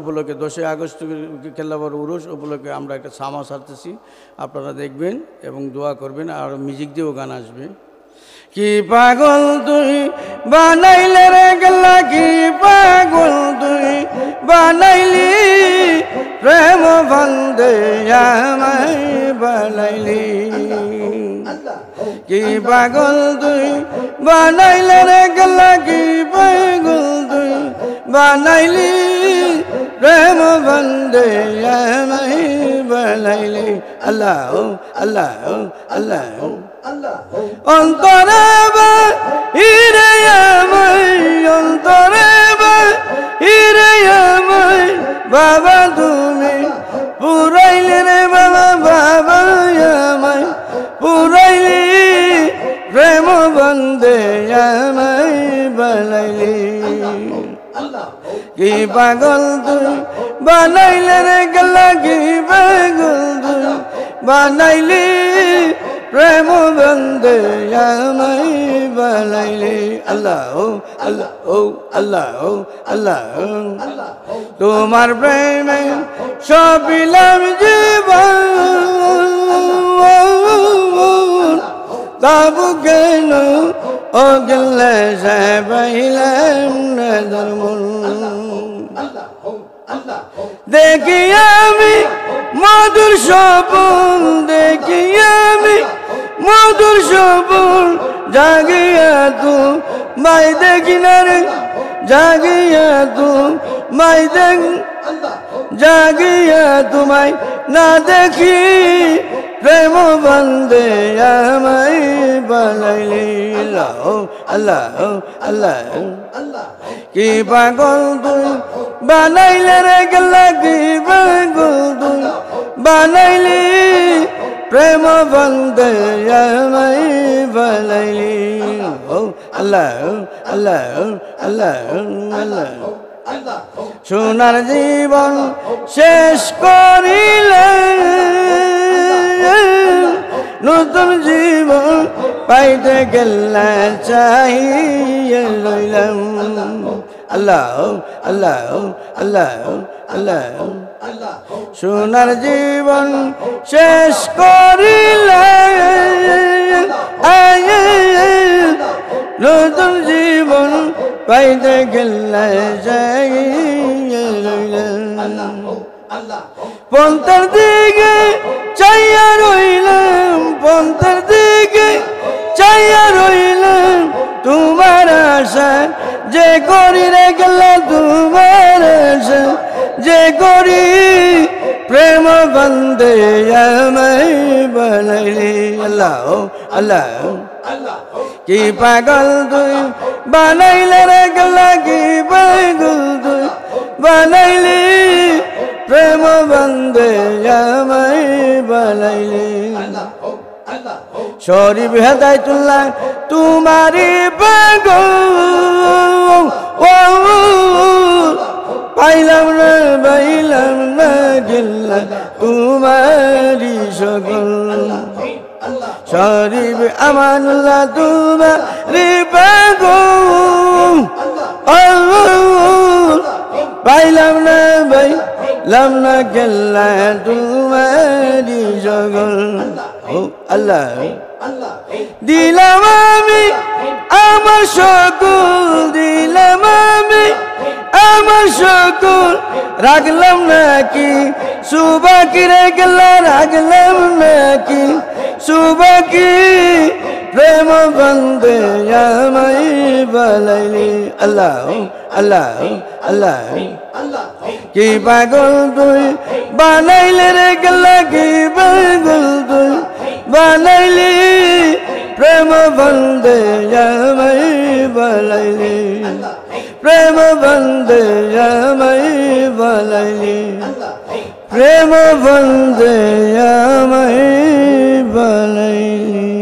উপলক্ষে 10ই আগস্ট কেল্লাবর উরুস উপলক্ষে আমরা একটা সামা সারতেছি, আপনারা দেখবেন এবং দোয়া করবেন। আর মিউজিক দিয়েও গান আসবে। কি পাগল তুই বানাইলে রে গেল্লা, কি পাগল তুই বানাইলি, প্রেম বন্দে আমায় বানাইলি। কি পাগল তুই বানাইলে রে গেল্লা, কি পাগল তুই বানাইলি, প্রেম বন্দে আমায় বানাইলি। আল্লাহ আল্লাহ আল্লাহ অন্তরে বাহিরে আমায়, অন্তরে বাহিরে আমায় বাবা তুমি পুরাইলে রে বাবা, বাবা আমায় পুরাইলি, প্রেম বন্দে আমায় বানাইলি। কি পাগল তুই বানাইলে রে গেলা, কি পাগল তুই বানাইলি, প্রেম বন্দে আমায় বানাইলি। আল্লাহ আল্লাহ আল্লাহ আল্লাহ তোমার প্রেমে সপিলাম জীবন, তবু কেন ও গেলে সে পাইলাম না ধর্ম। দেখি আমি মধুর স্বপন, দেখি আমি মধুর স্বপন, জাগিয়া তু মাই দেখি না রে, জাগিয়া তু মাই দেখ, জাগিয়া তোমায় না দেখি, প্রেম বন্দে আমায় বানাইলি। আল্লাহ আল্লাহ কি পাগল তুই বানাইলে রে গেলা, কি পাগল তুই বানাইলি, প্রেম বন্দে আমায় বানাইলি। আল্লাহ আল্লাহ আল্লাহ আল্লাহ সোনার জীবন শেষ করিলে, নতুন জীবন পাইতে গেলে চাহিয়ে লইলাম। আল্লাহ আল্লাহ আল্লাহ আল্লাহ সোনার জীবন শেষ করিলে, নতুন জীবন পাইতে গেলে চাহিয়ে লইলাম। পন্থার দিকে চাইয়া রইলাম, পন্থার দিকে চাইয়া রইলাম, তোমার আশা যে করি রে গেলা, তোমার আশা যে করি, প্রেম বন্দে আমায় বানাইলি। আল্লাহ আল্লাহ কি পাগল তুই বানাইলে রে গেলা, কি পাগল তুই বানাইলি, প্রেম বন্দে আমায় বানাইলি। শরীফ হেদায়েতুল্লাহ তোমারি পাগল, পাইলাম না পাইলাম না গেল্লা তোমারি সকল। শরীফ আমানুল্লাহ তোমারি পাগল, পাইলাম না পাইলাম না গেল্লা তোমারি সকল। আল্লাহ দিলাম আমি আমার সকল, দিলাম আমি আমার সকল, রাখলাম নাকি সুবাকি রে গেলা, রাখলাম নাকি সুবাকি, প্রেম বন্দে আমায় বানাইলি। আল্লাহ আল্লাহ আল্লাহ কি পাগল তুই বানাইলে রে গেলা, কি পাগল তুই বানাইলি, প্রেম বন্দে আমায় বানাইলি, প্রেম বন্দে আমায় বানাইলি, প্রেম বন্দে আমায় বানাইলি।